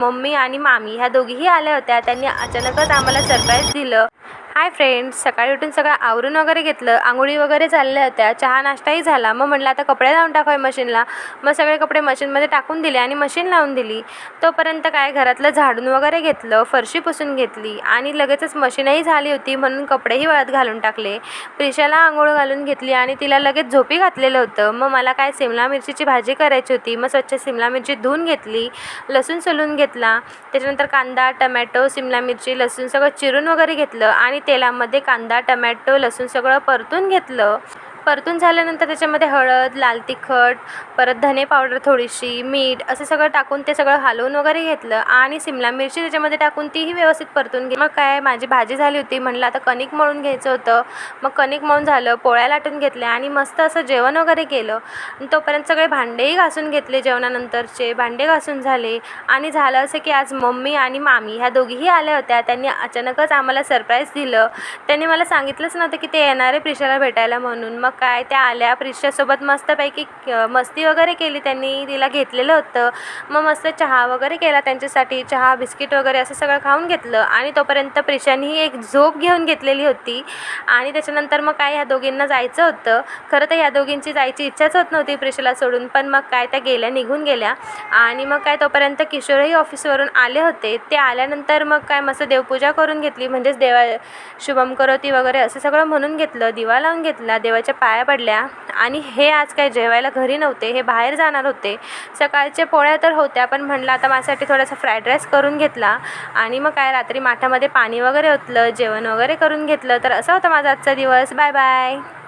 Mummy आणि मामी ह्या दोघीही आल्या होत्या. त्यांनी अचानकच आम्हाला सरप्राईज दिलं. हाय फ्रेंड्स, सकाळी उठून सगळं आवरून वगैरे घेतलं, आंघोळी वगैरे चालल्या होत्या, चहा नाश्ताही झाला. मग म्हटलं आता कपडे लावून टाकावे मशीनला. मग सगळे कपडे मशीनमध्ये टाकून दिले आणि मशीन लावून दिली. तोपर्यंत काय घरातलं झाडून वगैरे घेतलं, फरशी पुसून घेतली आणि लगेचच मशीनही झाली होती म्हणून कपडेही वाळत घालून टाकले. प्रिशाला आंघोळ घालून घेतली आणि तिला लगेच झोपी घातलेलं होतं. मग मला काय सिमला मिरचीची भाजी करायची होती. मग स्वच्छ सिमला मिरची धुवून घेतली, लसूण सोलून घेतला, त्याच्यानंतर कांदा, टमॅटो, सिमला मिरची, लसूण सगळं चिरून वगैरे घेतलं आणि तेलामध्ये कांदा, टमॅटो, लसूण सगळं परतून घेतलं. परतून झाल्यानंतर त्याच्यामध्ये हळद, लाल तिखट, परत धने पावडर थोडीशी, मीठ असं सगळं टाकून ते सगळं हलवून वगैरे घेतलं आणि सिमला मिरची त्याच्यामध्ये टाकून तीही व्यवस्थित परतून घेतली. मग काय माझी भाजी झाली होती. म्हटलं आता कणिक मळून घ्यायचं होतं. मग कणिक मळून झालं, पोळ्या लाटून घेतल्या आणि मस्त असं जेवण वगैरे केलं. तोपर्यंत सगळे भांडेही घासून घेतले. जेवणानंतरचे भांडे घासून झाले आणि झालं असं की आज मम्मी आणि मामी ह्या दोघीही आल्या होत्या. त्यांनी अचानकच आम्हाला सरप्राईज दिलं. त्यांनी मला सांगितलंच नव्हतं की ते येणारे प्रिशाला भेटायला म्हणून. मग काय त्या आल्या, प्रिशासोबत मस्तपैकी मस्ती वगैरे केली. त्यांनी तिला घेतलेलं होतं. मग मस्त चहा वगैरे केला त्यांच्यासाठी, चहा बिस्किट वगैरे असं सगळं खाऊन घेतलं आणि तोपर्यंत प्रिशानेही एक झोप घेऊन घेतलेली होती. आणि त्याच्यानंतर मग काय ह्या दोघींना जायचं होतं. खरं तर ह्या दोघींची जायची इच्छाच होत नव्हती प्रिशाला सोडून, पण मग काय त्या गेल्या, निघून गेल्या. आणि मग काय तोपर्यंत किशोरही ऑफिसवरून आले होते. ते आल्यानंतर मग काय मस्त देवपूजा करून घेतली, म्हणजेच शुभम करोती वगैरे असं सगळं म्हणून घेतलं. दिवा लावून घेतला, देवाच्या पाया पडल्या. आणि हे आज काय जेवायला घरी नव्हते, हे बाहेर जाणार होते. सकाळच्या पोळ्या तर होत्या, पण म्हटलं आता माझ्यासाठी थोडासा फ्राईड राईस करून घेतला. आणि मग काय रात्री माठामध्ये पाणी वगैरे ओतलं, जेवण वगैरे करून घेतलं. तर असा होता माझा आजचा दिवस. Bye bye.